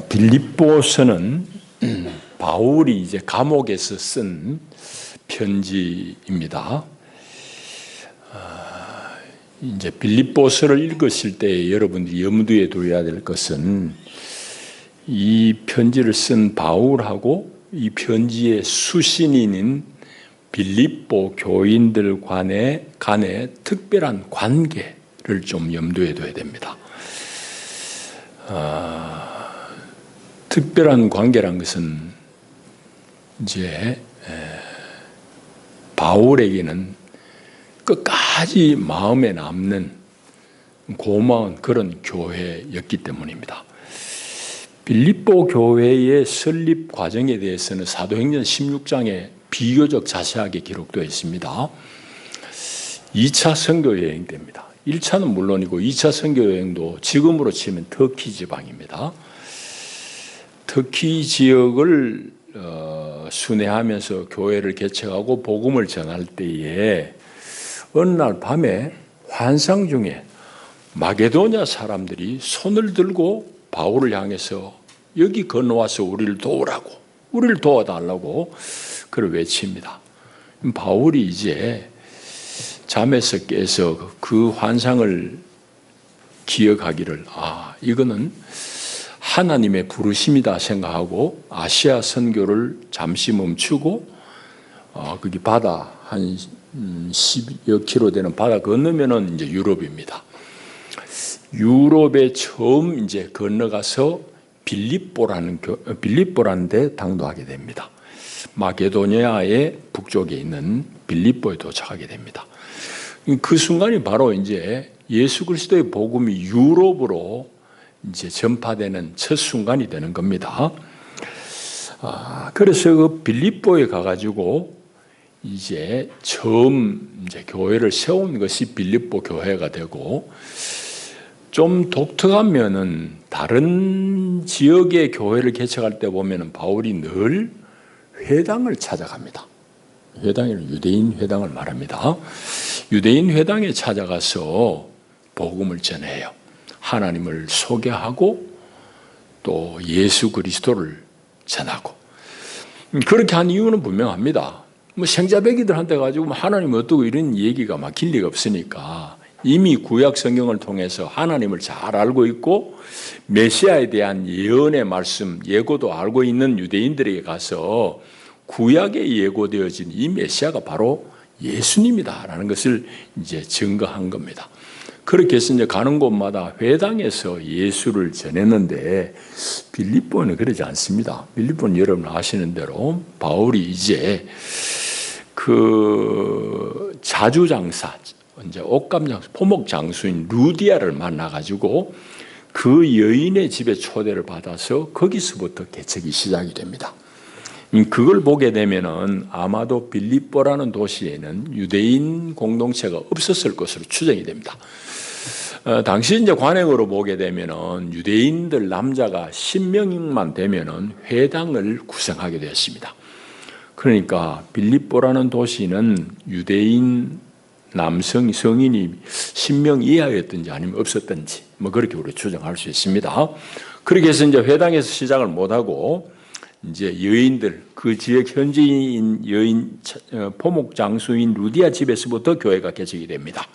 빌립보서는 바울이 이제 감옥에서 쓴 편지입니다. 이제 빌립보서를 읽으실 때 여러분들이 염두에 두어야 될 것은 이 편지를 쓴 바울하고 이 편지의 수신인인 빌립보 교인들 간의 특별한 관계를 좀 염두에 둬야 됩니다. 특별한 관계란 것은 이제 바울에게는 끝까지 마음에 남는 고마운 그런 교회였기 때문입니다. 빌립보 교회의 설립 과정에 대해서는 사도행전 16장에 비교적 자세하게 기록되어 있습니다. 2차 선교 여행 때입니다. 1차는 물론이고 2차 선교 여행도 지금으로 치면 터키 지방입니다. 터키 지역을 순회하면서 교회를 개척하고 복음을 전할 때에 어느 날 밤에 환상 중에 마게도냐 사람들이 손을 들고 바울을 향해서 여기 건너와서 우리를 도우라고, 우리를 도와달라고 그를 외칩니다. 바울이 이제 잠에서 깨서 그 환상을 기억하기를 이거는 하나님의 부르심이다 생각하고 아시아 선교를 잠시 멈추고 거기 바다 한 10여 킬로 되는 바다 건너면은 이제 유럽입니다. 유럽에 처음 이제 건너가서 빌립보라는 데 당도하게 됩니다. 마게도니아의 북쪽에 있는 빌립보에 도착하게 됩니다. 그 순간이 바로 이제 예수 그리스도의 복음이 유럽으로 이제 전파되는 첫 순간이 되는 겁니다. 그래서 그 빌립보에 가가지고 이제 처음 이제 교회를 세운 것이 빌립보 교회가 되고, 좀 독특한 면은 다른 지역의 교회를 개척할 때 보면은 바울이 늘 회당을 찾아갑니다. 회당에는 유대인 회당을 말합니다. 유대인 회당에 찾아가서 복음을 전해요. 하나님을 소개하고 또 예수 그리스도를 전하고. 그렇게 한 이유는 분명합니다. 생자배기들한테 가지고 하나님 어떠고 이런 얘기가 막힐 리가 없으니까 이미 구약 성경을 통해서 하나님을 잘 알고 있고 메시아에 대한 예언의 말씀, 예고도 알고 있는 유대인들에게 가서 구약에 예고되어진 이 메시아가 바로 예수님이다라는 것을 이제 증거한 겁니다. 그렇게 해서 이제 가는 곳마다 회당에서 예수를 전했는데 빌립보는 그러지 않습니다. 빌립보는 여러분 아시는 대로 바울이 이제 그 자주장사, 이제 옷감장수, 포목장수인 루디아를 만나가지고 그 여인의 집에 초대를 받아서 거기서부터 개척이 시작이 됩니다. 그걸 보게 되면은 아마도 빌립보라는 도시에는 유대인 공동체가 없었을 것으로 추정이 됩니다. 당시 이제 관행으로 보게 되면은 유대인들 남자가 10명만 되면은 회당을 구성하게 되었습니다. 그러니까 빌립보라는 도시는 유대인 남성 성인이 10명 이하였든지 아니면 없었든지 그렇게 우리 추정할 수 있습니다. 그렇게 해서 이제 회당에서 시작을 못하고 이제 여인들, 그 지역 현지인 여인 포목 장수인 루디아 집에서부터 교회가 개척이 됩니다.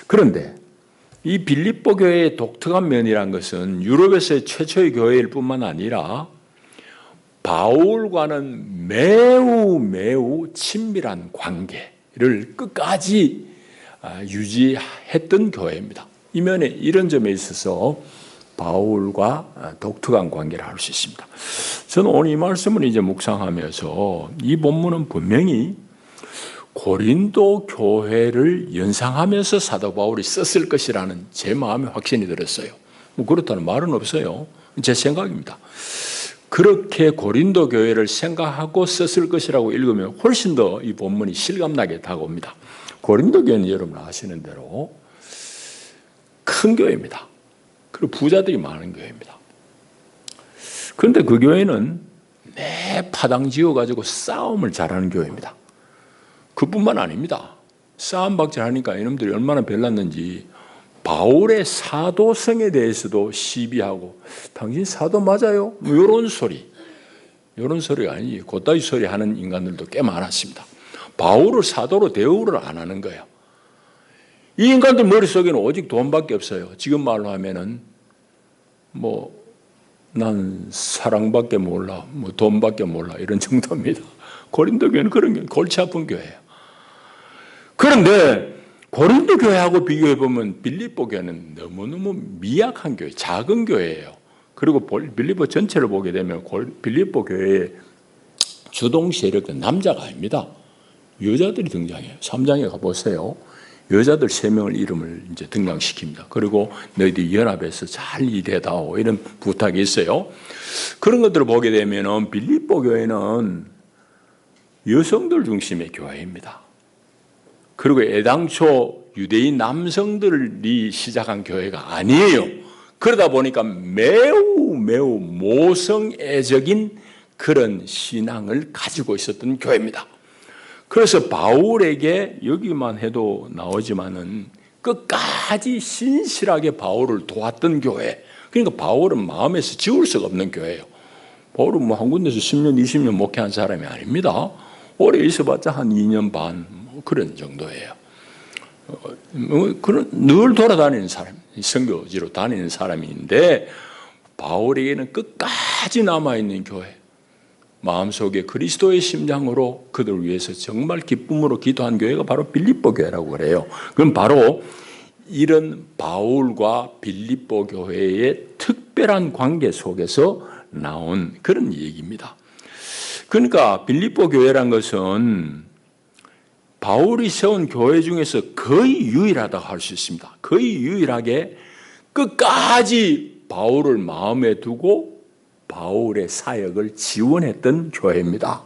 그런데 이 빌립보 교회의 독특한 면이란 것은 유럽에서의 최초의 교회일 뿐만 아니라 바울과는 매우 친밀한 관계를 끝까지 유지했던 교회입니다. 이런 점에 있어서 바울과 독특한 관계를 할 수 있습니다. 저는 오늘 이 말씀을 이제 묵상하면서 이 본문은 분명히 고린도 교회를 연상하면서 사도 바울이 썼을 것이라는 제 마음에 확신이 들었어요. 그렇다는 말은 없어요. 제 생각입니다. 그렇게 고린도 교회를 생각하고 썼을 것이라고 읽으면 훨씬 더 이 본문이 실감나게 다가옵니다. 고린도 교회는 여러분 아시는 대로 큰 교회입니다. 그리고 부자들이 많은 교회입니다. 그런데 그 교회는 매 파당 지어가지고 싸움을 잘하는 교회입니다. 그뿐만 아닙니다. 싸움박질하니까 이놈들이 얼마나 별났는지 바울의 사도성에 대해서도 시비하고 당신 사도 맞아요? 뭐 이런 소리가 아니에요. 그따위 소리 하는 인간들도 꽤 많았습니다. 바울을 사도로 대우를 안 하는 거예요. 이 인간들 머릿속에는 오직 돈밖에 없어요. 지금 말로 하면은 난 사랑밖에 몰라, 돈밖에 몰라 이런 정도입니다. 고린도 교회는 그런 게 골치 아픈 교회예요. 그런데 고린도 교회하고 비교해 보면 빌립보 교회는 너무너무 미약한 교회, 작은 교회예요. 그리고 빌립보 전체를 보게 되면 빌립보 교회의 주동 세력은 남자가 아닙니다. 여자들이 등장해요. 3장에 가보세요. 여자들 3명을 이름을 이제 등장시킵니다. 그리고 너희들이 연합해서 잘 일해다오 이런 부탁이 있어요. 그런 것들을 보게 되면 빌립보 교회는 여성들 중심의 교회입니다. 그리고 애당초 유대인 남성들이 시작한 교회가 아니에요. 그러다 보니까 매우 모성애적인 그런 신앙을 가지고 있었던 교회입니다. 그래서 바울에게 여기만 해도 나오지만은 끝까지 신실하게 바울을 도왔던 교회. 그러니까 바울은 마음에서 지울 수가 없는 교회예요. 바울은 한 군데서 10년, 20년 목회한 사람이 아닙니다. 오래 있어봤자 한 2년 반 그런 정도예요. 늘 돌아다니는 사람, 선교지로 다니는 사람인데 바울에게는 끝까지 남아있는 교회. 마음속에 그리스도의 심장으로 그들을 위해서 정말 기쁨으로 기도한 교회가 바로 빌립보 교회라고 그래요. 그럼 바로 이런 바울과 빌립보 교회의 특별한 관계 속에서 나온 그런 얘기입니다. 그러니까 빌립보 교회란 것은 바울이 세운 교회 중에서 거의 유일하다고 할 수 있습니다. 거의 유일하게 끝까지 바울을 마음에 두고 바울의 사역을 지원했던 교회입니다.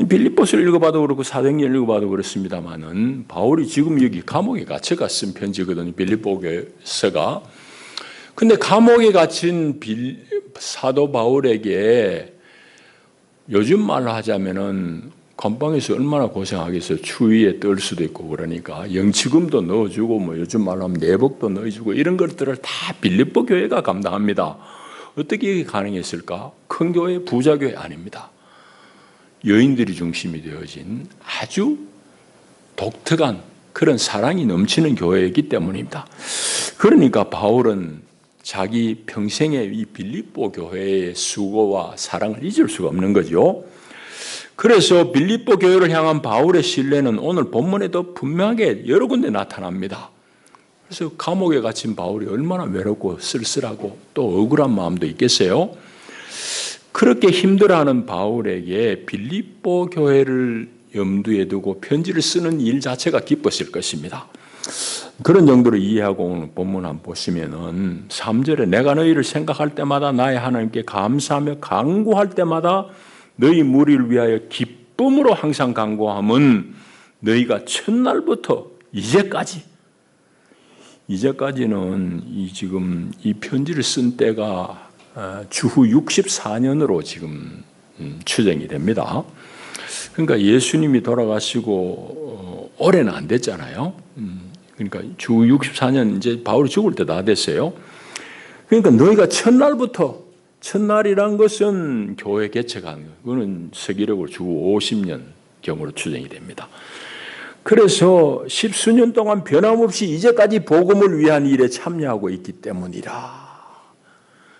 빌립보서를 읽어봐도 그렇고 사도행전을 읽어봐도 그렇습니다만은 바울이 지금 여기 감옥에 갇혀가 쓴 편지거든요. 빌립보서가. 근데 감옥에 갇힌 사도 바울에게 요즘 말로 하자면은 감방에서 얼마나 고생하겠어요. 추위에 떨 수도 있고 그러니까 영치금도 넣어주고 요즘 말로 하면 내복도 넣어주고 이런 것들을 다 빌립보 교회가 감당합니다. 어떻게 이게 가능했을까? 큰 교회, 부자 교회 아닙니다. 여인들이 중심이 되어진 아주 독특한 그런 사랑이 넘치는 교회이기 때문입니다. 그러니까 바울은 자기 평생의 이 빌립보 교회의 수고와 사랑을 잊을 수가 없는 거죠. 그래서 빌립보 교회를 향한 바울의 신뢰는 오늘 본문에도 분명하게 여러 군데 나타납니다. 그래서 감옥에 갇힌 바울이 얼마나 외롭고 쓸쓸하고 또 억울한 마음도 있겠어요. 그렇게 힘들어하는 바울에게 빌립보 교회를 염두에 두고 편지를 쓰는 일 자체가 기뻤을 것입니다. 그런 정도로 이해하고 오늘 본문 한번 보시면은 3절에 내가 너희를 생각할 때마다 나의 하나님께 감사하며 간구할 때마다 너희 무리를 위하여 기쁨으로 항상 간구함은 너희가 첫날부터 이제까지는 지금 이 편지를 쓴 때가 주후 64년으로 지금 추정이 됩니다. 그러니까 예수님이 돌아가시고 오래는 안 됐잖아요. 그러니까 주후 64년 이제 바울이 죽을 때 다 됐어요. 그러니까 너희가 첫날이란 것은 교회 개척한 그거는 서기력으로 주후 50년 경으로 추정이 됩니다. 그래서 10수년 동안 변함없이 이제까지 복음을 위한 일에 참여하고 있기 때문이라.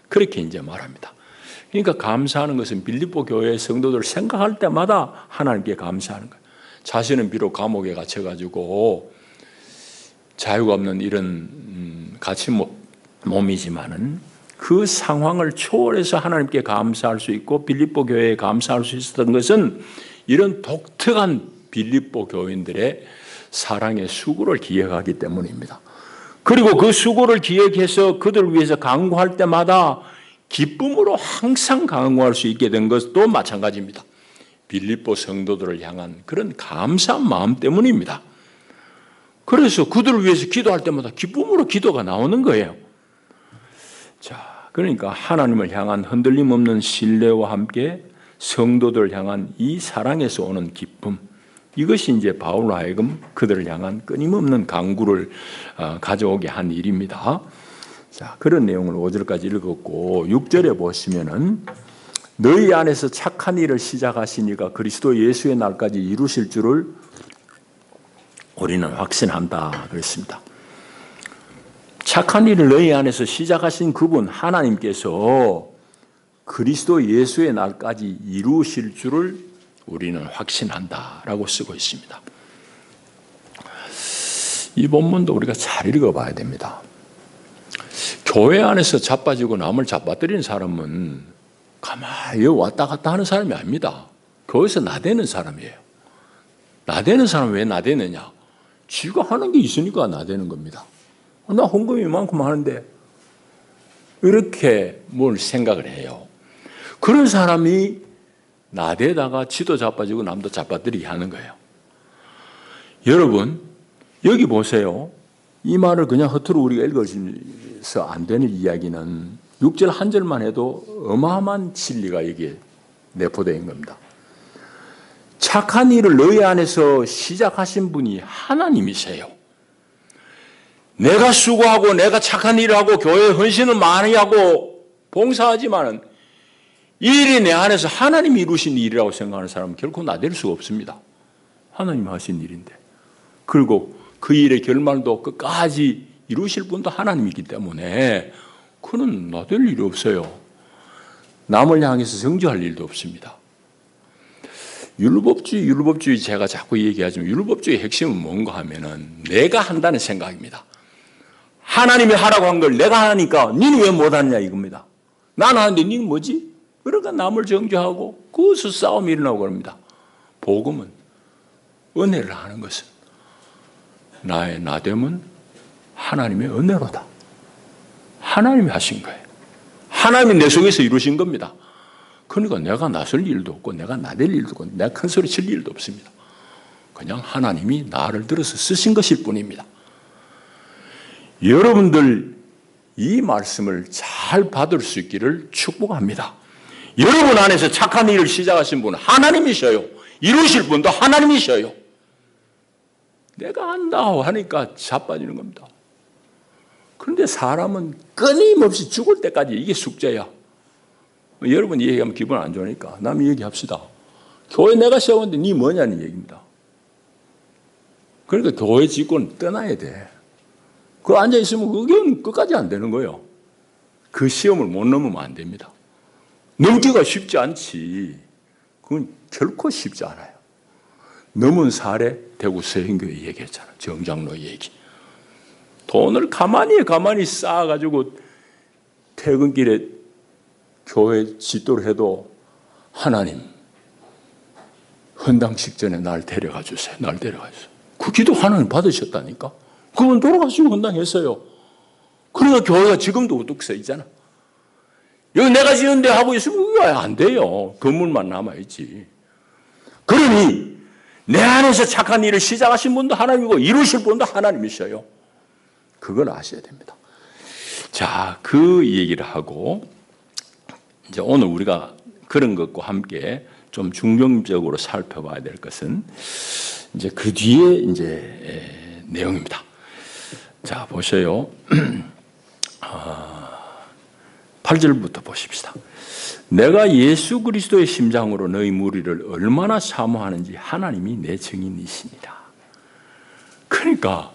그렇게 이제 말합니다. 그러니까 감사하는 것은 빌립보 교회의 성도들을 생각할 때마다 하나님께 감사하는 거예요. 자신은 비록 감옥에 갇혀가지고 자유가 없는 이런 갇힌 몸이지만은 그 상황을 초월해서 하나님께 감사할 수 있고 빌립보 교회에 감사할 수 있었던 것은 이런 독특한 빌립보 교인들의 사랑의 수고를 기억하기 때문입니다. 그리고 그 수고를 기억해서 그들을 위해서 간구할 때마다 기쁨으로 항상 간구할 수 있게 된 것도 마찬가지입니다. 빌립보 성도들을 향한 그런 감사한 마음 때문입니다. 그래서 그들을 위해서 기도할 때마다 기쁨으로 기도가 나오는 거예요. 자, 그러니까 하나님을 향한 흔들림 없는 신뢰와 함께 성도들을 향한 이 사랑에서 오는 기쁨, 이것이 이제 바울로 하여금 그들을 향한 끊임없는 강구를 가져오게 한 일입니다. 자, 그런 내용을 5절까지 읽었고 6절에 보시면은 너희 안에서 착한 일을 시작하신 이가 그리스도 예수의 날까지 이루실 줄을 우리는 확신한다 그랬습니다. 착한 일을 너희 안에서 시작하신 그분 하나님께서 그리스도 예수의 날까지 이루실 줄을 우리는 확신한다라고 쓰고 있습니다. 이 본문도 우리가 잘 읽어봐야 됩니다. 교회 안에서 자빠지고 남을 잡아뜨리는 사람은 가만히 왔다 갔다 하는 사람이 아닙니다. 교회에서 나대는 사람이에요. 나대는 사람은 왜 나대느냐? 지가 하는 게 있으니까 나대는 겁니다. 나 헌금 이만큼 하는데 이렇게 뭘 생각을 해요. 그런 사람이 나대다가 지도 자빠지고 남도 자빠뜨리게 하는 거예요. 여러분 여기 보세요. 이 말을 그냥 허투루 우리가 읽어서 안 되는 이야기는 6절 한 절만 해도 어마어마한 진리가 여기에 내포되어 있는 겁니다. 착한 일을 너희 안에서 시작하신 분이 하나님이세요. 내가 수고하고 내가 착한 일을 하고 교회에 헌신을 많이 하고 봉사하지만은 이 일이 내 안에서 하나님이 이루신 일이라고 생각하는 사람은 결코 나댈 수가 없습니다. 하나님이 하신 일인데. 그리고 그 일의 결말도 끝까지 이루실 분도 하나님이기 때문에 그는 나댈 일이 없어요. 남을 향해서 정죄할 일도 없습니다. 율법주의 제가 자꾸 얘기하지만 율법주의 핵심은 뭔가 하면은 내가 한다는 생각입니다. 하나님이 하라고 한 걸 내가 하니까 니는 왜 못하느냐 이겁니다. 나는 하는데 니는 뭐지? 그러니까 남을 정죄하고 그것을 싸움이 일어나고 그럽니다. 복음은 은혜를 하는 것은 나의 나됨은 하나님의 은혜로다. 하나님이 하신 거예요. 하나님이 내 속에서 이루신 겁니다. 그러니까 내가 나설 일도 없고 내가 나댈 일도 없고 내가 큰 소리 칠 일도 없습니다. 그냥 하나님이 나를 들어서 쓰신 것일 뿐입니다. 여러분들 이 말씀을 잘 받을 수 있기를 축복합니다. 여러분 안에서 착한 일을 시작하신 분은 하나님이셔요. 이루실 분도 하나님이셔요. 내가 한다고 하니까 자빠지는 겁니다. 그런데 사람은 끊임없이 죽을 때까지 이게 숙제야. 여러분 이 얘기하면 기분 안 좋으니까 남이 얘기합시다. 교회 내가 세웠는데 니 뭐냐는 얘기입니다. 그러니까 교회 직권 떠나야 돼. 그 앉아있으면 그게 끝까지 안 되는 거예요. 그 시험을 못 넘으면 안 됩니다. 넘기가 쉽지 않지. 그건 결코 쉽지 않아요. 넘은 사례 대구 서행교회 얘기했잖아. 정장로 얘기. 돈을 가만히 쌓아가지고 퇴근길에 교회 지도를 해도 하나님 헌당식 전에 날 데려가 주세요. 날 데려가 주세요. 그 기도 하나님 받으셨다니까. 그건 돌아가시고 헌당했어요. 그러니까 교회가 지금도 우뚝 서 있잖아. 여기 내가 지은 데 하고 있으면 왜 안 돼요. 건물만 남아있지. 그러니 내 안에서 착한 일을 시작하신 분도 하나님이고 이루실 분도 하나님이셔요. 그걸 아셔야 됩니다. 자, 그 얘기를 하고 이제 오늘 우리가 그런 것과 함께 좀 중점적으로 살펴봐야 될 것은 이제 그 뒤에 이제 내용입니다. 자, 보세요. 8절부터 보십시다. 내가 예수 그리스도의 심장으로 너희 무리를 얼마나 사모하는지 하나님이 내 증인이시니라. 그러니까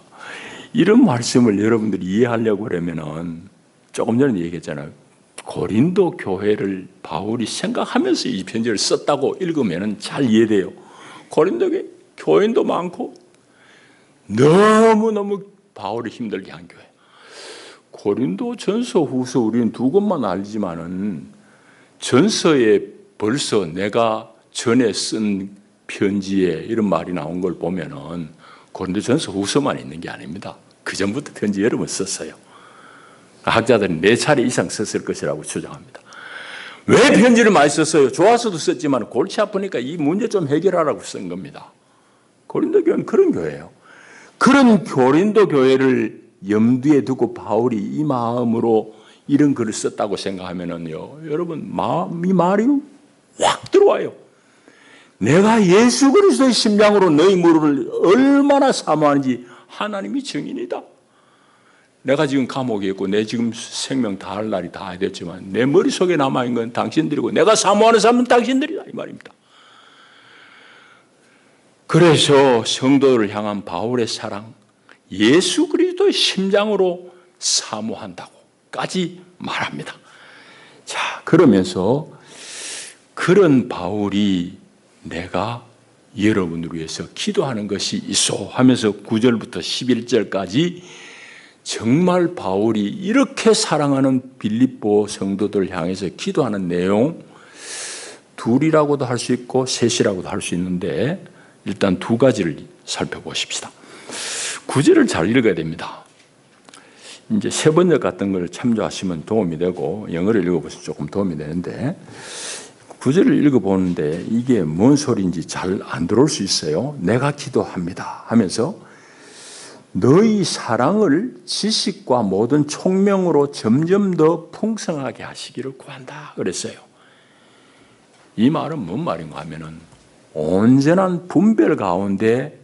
이런 말씀을 여러분들이 이해하려고 그러면은 조금 전에 얘기했잖아요. 고린도 교회를 바울이 생각하면서 이 편지를 썼다고 읽으면은 잘 이해돼요. 고린도 교인도 많고 너무너무 바울이 힘들게 한 교회. 고린도 전서 후서 우리는 두 권만 알지만은 전서에 벌써 내가 전에 쓴 편지에 이런 말이 나온 걸 보면은 고린도 전서 후서만 있는 게 아닙니다. 그 전부터 편지 여러 번 썼어요. 학자들은 4차례 이상 썼을 것이라고 추정합니다. 왜 편지를 많이 썼어요? 좋아서도 썼지만 골치 아프니까 이 문제 좀 해결하라고 쓴 겁니다. 고린도 교회는 그런 교회예요. 그런 고린도 교회를 염두에 두고 바울이 이 마음으로 이런 글을 썼다고 생각하면은요, 여러분 이 말이 확 들어와요. 내가 예수 그리스도의 심장으로 너희 무릎을 얼마나 사모하는지 하나님이 증인이다. 내가 지금 감옥에 있고 내 지금 생명 다할 날이 다 됐지만 내 머릿속에 남아있는 건 당신들이고 내가 사모하는 사람은 당신들이다 이 말입니다. 그래서 성도를 향한 바울의 사랑, 예수 그리스도의 심장으로 사모한다고까지 말합니다. 자, 그러면서 그런 바울이 내가 여러분을 위해서 기도하는 것이 있어 하면서 9절부터 11절까지 정말 바울이 이렇게 사랑하는 빌립보 성도들을 향해서 기도하는 내용, 둘이라고도 할 수 있고 셋이라고도 할 수 있는데 일단 두 가지를 살펴보십시다. 9절을 잘 읽어야 됩니다. 이제 세 번역 같은 걸 참조하시면 도움이 되고 영어를 읽어보시면 조금 도움이 되는데 9절을 읽어보는데 이게 뭔 소리인지 잘 안 들어올 수 있어요. 내가 기도합니다 하면서 너희 사랑을 지식과 모든 총명으로 점점 더 풍성하게 하시기를 구한다 그랬어요. 이 말은 뭔 말인가 하면은 온전한 분별 가운데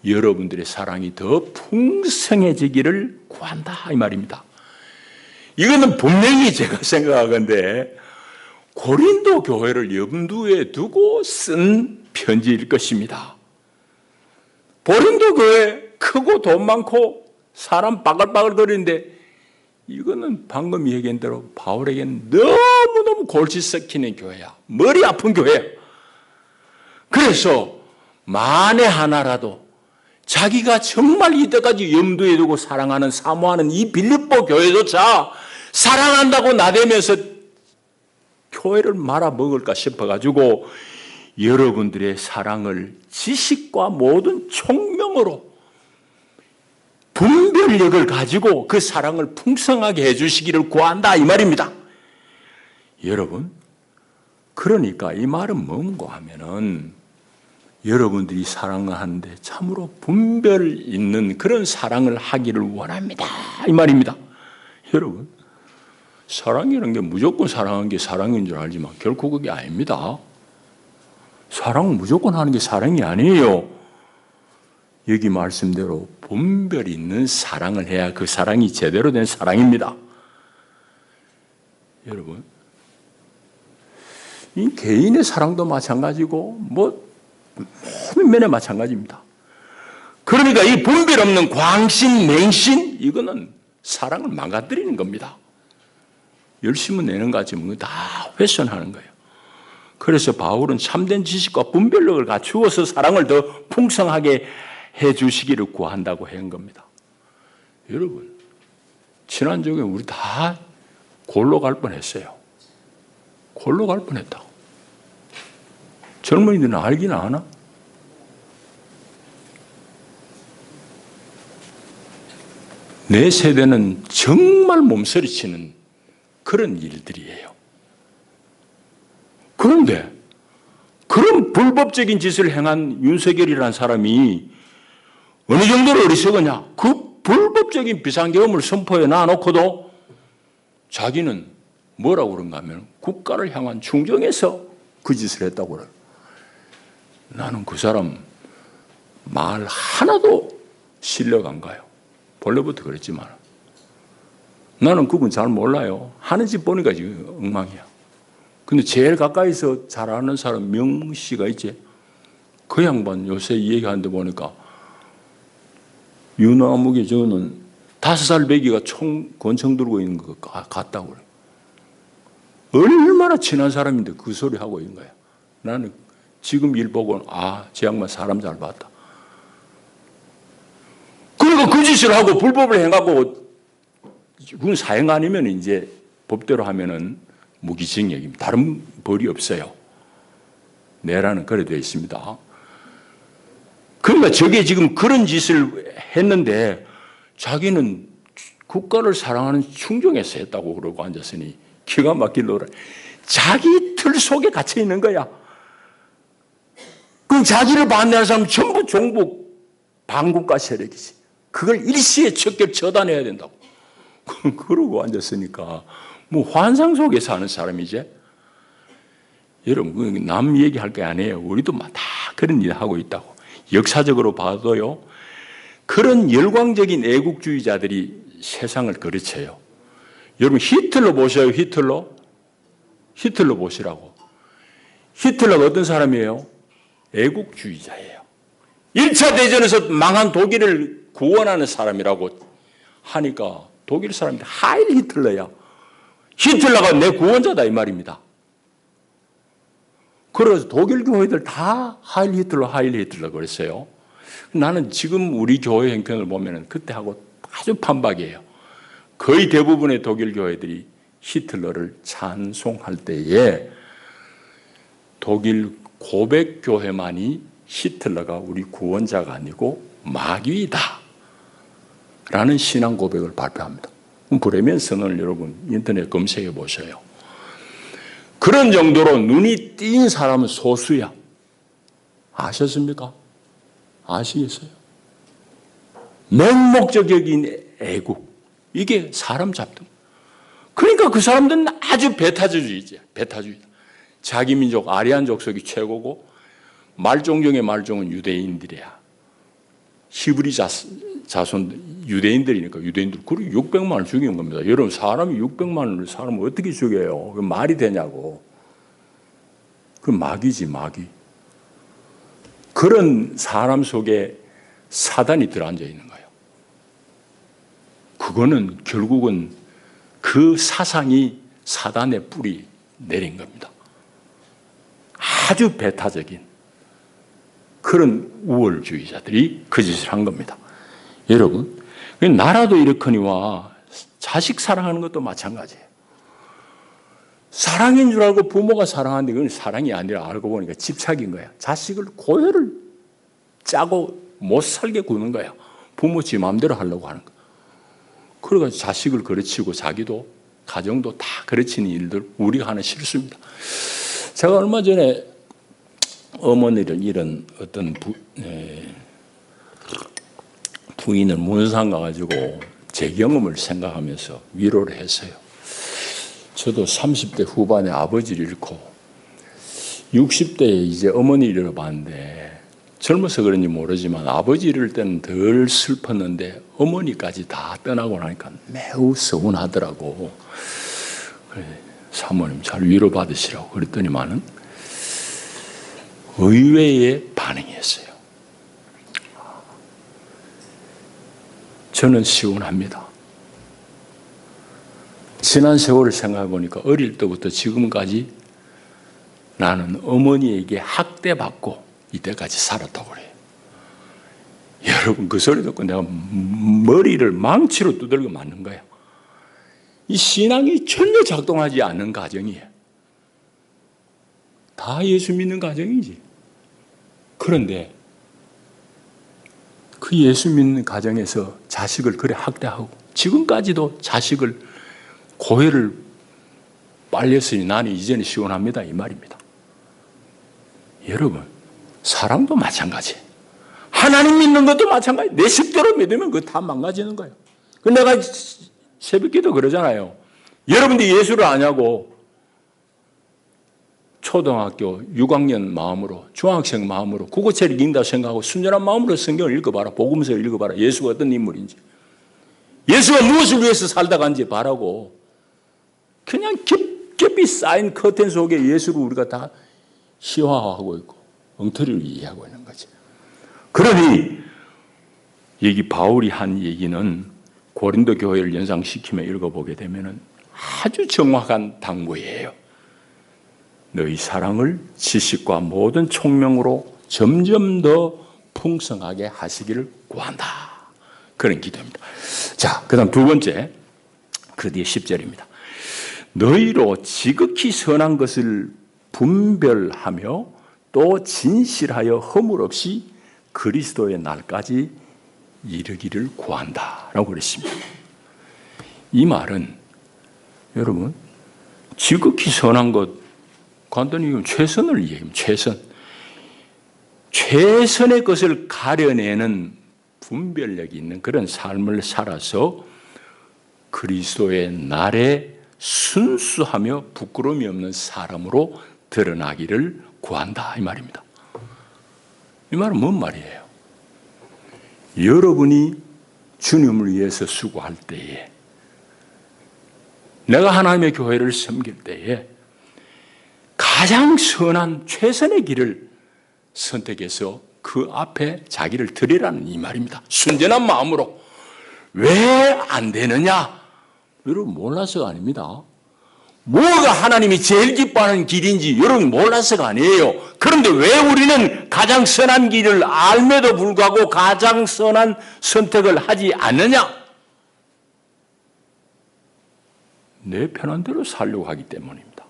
여러분들의 사랑이 더 풍성해지기를 구한다 이 말입니다. 이거는 분명히 제가 생각하건대 고린도 교회를 염두에 두고 쓴 편지일 것입니다. 고린도 교회 크고 돈 많고 사람 바글바글 거리는데 이거는 방금 얘기한 대로 바울에게는 너무너무 골치 썩히는 교회야. 머리 아픈 교회야. 그래서 만에 하나라도 자기가 정말 이때까지 염두에 두고 사랑하는 사모하는 이 빌립보 교회조차 사랑한다고 나대면서 교회를 말아먹을까 싶어가지고 여러분들의 사랑을 지식과 모든 총명으로 분별력을 가지고 그 사랑을 풍성하게 해주시기를 구한다 이 말입니다. 여러분, 그러니까 이 말은 뭔가 하면은 여러분들이 사랑을 하는데 참으로 분별 있는 그런 사랑을 하기를 원합니다 이 말입니다. 여러분, 사랑이라는 게 무조건 사랑하는 게 사랑인 줄 알지만 결코 그게 아닙니다. 사랑은 무조건 하는 게 사랑이 아니에요. 여기 말씀대로 분별 있는 사랑을 해야 그 사랑이 제대로 된 사랑입니다. 여러분, 이 개인의 사랑도 마찬가지고 모든 면에 마찬가지입니다. 그러니까 이 분별 없는 광신, 맹신 이거는 사랑을 망가뜨리는 겁니다. 열심히 내는 거 같지만 다 훼손하는 거예요. 그래서 바울은 참된 지식과 분별력을 갖추어서 사랑을 더 풍성하게 해주시기를 구한다고 한 겁니다. 여러분, 지난주에 우리 다 골로 갈 뻔했어요. 골로 갈 뻔했다고. 젊은이들은 알기는 아나? 내 세대는 정말 몸서리치는 그런 일들이에요. 그런데 그런 불법적인 짓을 행한 윤석열이라는 사람이 어느 정도로 어리석으냐? 그 불법적인 비상계엄을 선포해 놔놓고도 자기는 뭐라고 그런가 하면 국가를 향한 충정에서 그 짓을 했다고 그래요. 나는 그 사람 말 하나도 신뢰가 안 가요. 본래부터 그랬지만 나는 그분 잘 몰라요. 하는 짓 보니까 지금 엉망이야. 근데 제일 가까이서 잘 아는 사람 명씨가 있지. 그 양반 요새 이 얘기하는데 보니까 유나무기 저는 5살 배기가 권총 들고 있는 거 같다고 그래. 얼마나 친한 사람인데 그 소리 하고 있는 거야. 나는 지금 일 보고는 저 양반 사람 잘 봤다. 그러니까 그 짓을 하고 불법을 행하고 그건 사형 아니면 이제 법대로 하면은 무기징역입니다. 다른 벌이 없어요. 내라는 그래 되어 있습니다. 그러니까 저게 지금 그런 짓을 했는데 자기는 국가를 사랑하는 충정에서 했다고 그러고 앉았으니 기가 막힐 노래. 자기 틀 속에 갇혀 있는 거야. 그럼 자기를 반대하는 사람은 전부 종북 반국가 세력이지. 그걸 일시에 척결 처단해야 된다고. 그러고 앉았으니까 뭐 환상 속에 사는 사람이지. 여러분, 남 얘기할 게 아니에요. 우리도 다 그런 일을 하고 있다고. 역사적으로 봐도요, 그런 열광적인 애국주의자들이 세상을 그르쳐요. 여러분, 히틀러 보셔요, 히틀러. 히틀러 보시라고. 히틀러가 어떤 사람이에요? 애국주의자예요. 1차 대전에서 망한 독일을 구원하는 사람이라고 하니까 독일 사람들이 하일 히틀러야. 히틀러가 내 구원자다 이 말입니다. 그래서 독일 교회들 다 하일 히틀러 그랬어요. 나는 지금 우리 교회 형편을 보면 그때하고 아주 반박이에요. 거의 대부분의 독일 교회들이 히틀러를 찬송할 때에 독일 고백 교회만이 히틀러가 우리 구원자가 아니고 마귀이다 라는 신앙 고백을 발표합니다. 브레멘 선언을 여러분 인터넷 검색해 보셔요. 그런 정도로 눈이 띈 사람은 소수야. 아셨습니까? 아시겠어요? 맹목적인 애국. 이게 사람 잡등. 그러니까 그 사람들은 아주 배타주의자. 자기 민족 아리안 족속이 최고고 말종 중에 말종은 유대인들이야. 히브리 자손 유대인들이니까 유대인들. 그리고 600만을 죽인 겁니다. 여러분 사람이 600만을 사람을 어떻게 죽여요? 그 말이 되냐고. 그 마귀지 마귀. 그런 사람 속에 사단이 들어앉아 있는 거예요. 그거는 결국은 그 사상이 사단의 뿌리 내린 겁니다. 아주 배타적인 그런 우월주의자들이 그 짓을 한 겁니다. 여러분, 나라도 이렇거니와 자식 사랑하는 것도 마찬가지예요. 사랑인 줄 알고 부모가 사랑하는데 그건 사랑이 아니라 알고 보니까 집착인 거야. 자식을 고혈을 짜고 못 살게 구는 거야. 부모 지 마음대로 하려고 하는 거야. 그래가지고 자식을 그르치고 자기도 가정도 다 그르치는 일들 우리가 하는 실수입니다. 제가 얼마 전에 어머니를 잃은 어떤 부인을 문상 가가지고 제 경험을 생각하면서 위로를 했어요. 저도 30대 후반에 아버지를 잃고 60대에 이제 어머니를 잃어봤는데 젊어서 그런지 모르지만 아버지 잃을 때는 덜 슬펐는데 어머니까지 다 떠나고 나니까 매우 서운하더라고. 그래, 사모님 잘 위로받으시라고 그랬더니만은 의외의 반응이었어요. 저는 시원합니다. 지난 세월을 생각해 보니까 어릴 때부터 지금까지 나는 어머니에게 학대받고 이때까지 살았다고 그래요. 여러분 그 소리 듣고 내가 머리를 망치로 두들겨 맞는 거야. 이 신앙이 전혀 작동하지 않는 가정이에요. 다 예수 믿는 가정이지. 그런데 그 예수 믿는 가정에서 자식을 그래 학대하고 지금까지도 자식을 고해를 빨렸으니 나는 이제는 시원합니다 이 말입니다. 여러분 사랑도 마찬가지. 하나님 믿는 것도 마찬가지. 내 식대로 믿으면 그거 다 망가지는 거예요. 내가 새벽기도 그러잖아요. 여러분들이 예수를 아냐고 초등학교 6학년 마음으로 중학생 마음으로 국어체를 읽는다고 생각하고 순전한 마음으로 성경을 읽어봐라. 복음서를 읽어봐라. 예수가 어떤 인물인지. 예수가 무엇을 위해서 살다 간지 바라고 그냥 깊이 쌓인 커튼 속에 예수를 우리가 다 희화화하고 있고 엉터리를 이해하고 있는 거지. 그러니 여기 바울이 한 얘기는 고린도 교회를 연상시키며 읽어보게 되면 아주 정확한 당부예요. 너희 사랑을 지식과 모든 총명으로 점점 더 풍성하게 하시기를 구한다. 그런 기도입니다. 자, 그 다음 두 번째, 그 뒤에 10절입니다. 너희로 지극히 선한 것을 분별하며 또 진실하여 허물 없이 그리스도의 날까지 이르기를 구한다. 라고 그랬습니다. 이 말은 여러분, 지극히 선한 것, 간단히 최선을 얘기합니다. 최선의 것을 가려내는 분별력이 있는 그런 삶을 살아서 그리스도의 날에 순수하며 부끄러움이 없는 사람으로 드러나기를 구한다 이 말입니다. 이 말은 뭔 말이에요? 여러분이 주님을 위해서 수고할 때에, 내가 하나님의 교회를 섬길 때에 가장 선한 최선의 길을 선택해서 그 앞에 자기를 드리라는 이 말입니다. 순전한 마음으로. 왜 안 되느냐? 여러분 몰라서가 아닙니다. 뭐가 하나님이 제일 기뻐하는 길인지 여러분 몰라서가 아니에요. 그런데 왜 우리는 가장 선한 길을 알면도 불구하고 가장 선한 선택을 하지 않느냐? 내 편한 대로 살려고 하기 때문입니다.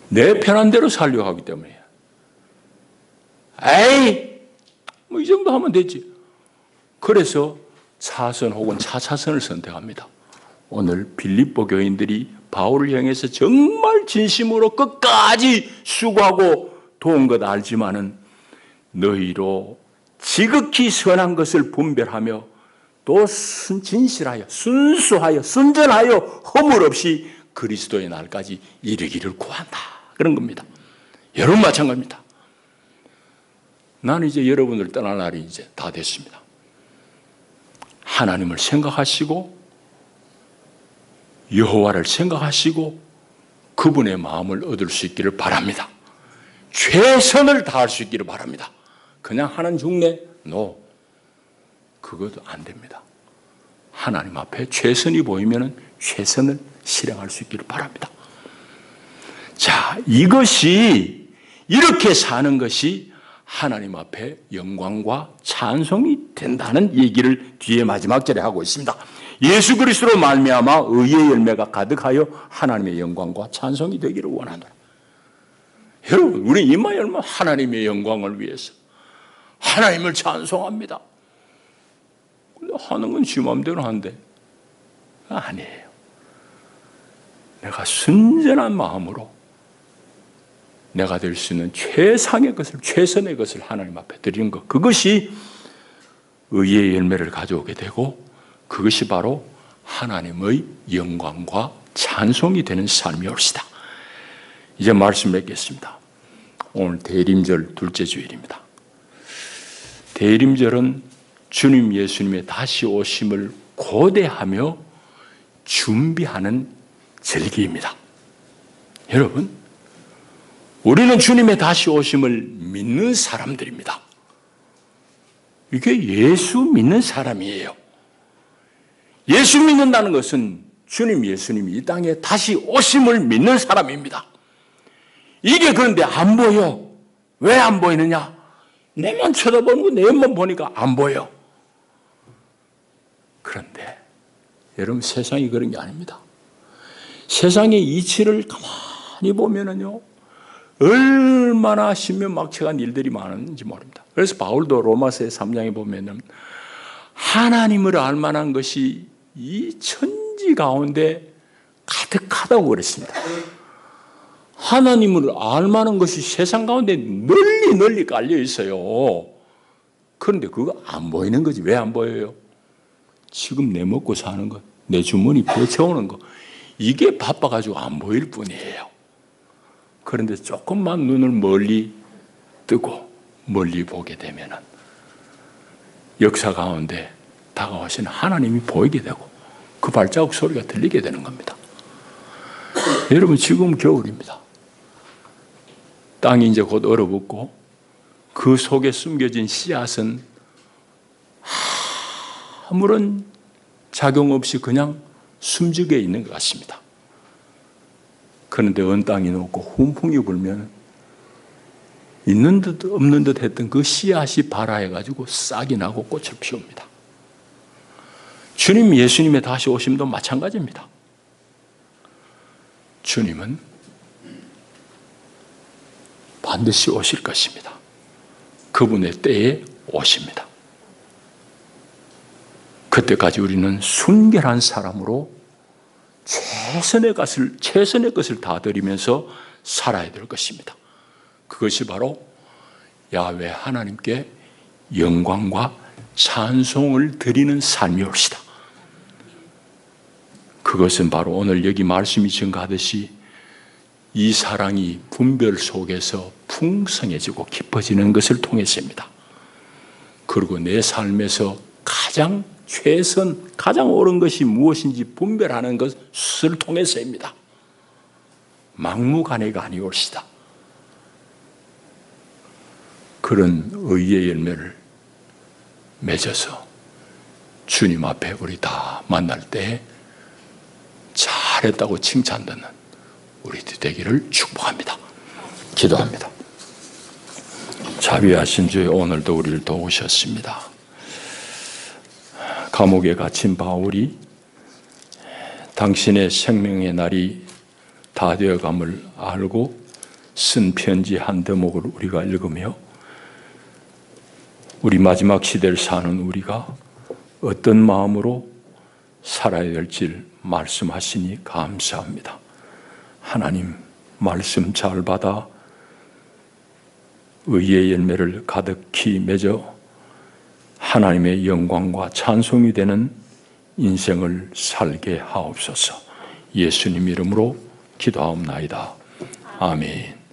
내 편한 대로 살려고 하기 때문이에요. 에이, 뭐 이 정도 하면 되지. 그래서 차선 혹은 차차선을 선택합니다. 오늘 빌립보 교인들이 바울을 향해서 정말 진심으로 끝까지 수고하고 도운 것 알지만은 너희로 지극히 선한 것을 분별하며 또 진실하여 순수하여 순전하여 허물 없이 그리스도의 날까지 이르기를 구한다. 그런 겁니다. 여러분 마찬가지입니다. 나는 이제 여러분을 떠날 날이 이제 다 됐습니다. 하나님을 생각하시고 여호와를 생각하시고 그분의 마음을 얻을 수 있기를 바랍니다. 최선을 다할 수 있기를 바랍니다. 그냥 하는 중에 그것도 안 됩니다. 하나님 앞에 최선이 보이면 최선을 실행할 수 있기를 바랍니다. 자, 이것이 이렇게 사는 것이 하나님 앞에 영광과 찬송이 된다는 얘기를 뒤에 마지막 절에 하고 있습니다. 예수 그리스도로 말미암아 의의 열매가 가득하여 하나님의 영광과 찬송이 되기를 원하노라. 여러분, 우리 이마 열매 하나님의 영광을 위해서 하나님을 찬송합니다. 근데 하는 건 지 마음대로 하는데 아니에요. 내가 순전한 마음으로 내가 될 수 있는 최상의 것을, 최선의 것을 하나님 앞에 드리는 것, 그것이 의의 열매를 가져오게 되고 그것이 바로 하나님의 영광과 찬송이 되는 삶이 옳시다. 이제 말씀 맺겠습니다. 오늘 대림절 둘째 주일입니다. 대림절은 주님 예수님의 다시 오심을 고대하며 준비하는 절기입니다. 여러분, 우리는 주님의 다시 오심을 믿는 사람들입니다. 이게 예수 믿는 사람이에요. 예수 믿는다는 것은 주님 예수님이 이 땅에 다시 오심을 믿는 사람입니다. 이게 그런데 안 보여. 왜 안 보이느냐? 내만 쳐다보는 거 내만 보니까 안 보여. 그런데 여러분, 세상이 그런 게 아닙니다. 세상의 이치를 가만히 보면은요, 얼마나 신면막측한 일들이 많은지 모릅니다. 그래서 바울도 로마서 3장에 보면은 하나님을 알 만한 것이 이 천지 가운데 가득하다고 그랬습니다. 하나님을 알 만한 것이 세상 가운데 널리 깔려 있어요. 그런데 그거 안 보이는 거지. 왜 안 보여요? 지금 내 먹고 사는 것, 내 주머니 배쳐오는 것, 이게 바빠가지고 안 보일 뿐이에요. 그런데 조금만 눈을 멀리 뜨고 멀리 보게 되면은 역사 가운데 다가오시는 하나님이 보이게 되고 그 발자국 소리가 들리게 되는 겁니다. 여러분, 지금 겨울입니다. 땅이 이제 곧 얼어붙고 그 속에 숨겨진 씨앗은 아무런 작용 없이 그냥 숨죽여 있는 것 같습니다. 그런데 언 땅이 녹고 훈풍이 불면 있는 듯 없는 듯 했던 그 씨앗이 발아해가지고 싹이 나고 꽃을 피웁니다. 주님 예수님의 다시 오심도 마찬가지입니다. 주님은 반드시 오실 것입니다. 그분의 때에 오십니다. 그때까지 우리는 순결한 사람으로 최선의 것을 다 드리면서 살아야 될 것입니다. 그것이 바로 야훼 하나님께 영광과 찬송을 드리는 삶이옵시다. 그것은 바로 오늘 여기 말씀이 증가하듯이 이 사랑이 분별 속에서 풍성해지고 깊어지는 것을 통해서입니다. 그리고 내 삶에서 가장 최선, 가장 옳은 것이 무엇인지 분별하는 것을 통해서입니다. 막무가내가 아니올시다. 그런 의의 열매를 맺어서 주님 앞에 우리 다 만날 때 잘했다고 칭찬 듣는 우리들 되기를 축복합니다. 기도합니다. 자비하신 주여, 오늘도 우리를 도우셨습니다. 감옥에 갇힌 바울이 당신의 생명의 날이 다 되어감을 알고 쓴 편지 한 대목을 우리가 읽으며 우리 마지막 시대를 사는 우리가 어떤 마음으로 살아야 될지를 말씀하시니 감사합니다. 하나님 말씀 잘 받아 의의 열매를 가득히 맺어 하나님의 영광과 찬송이 되는 인생을 살게 하옵소서. 예수님 이름으로 기도하옵나이다. 아멘.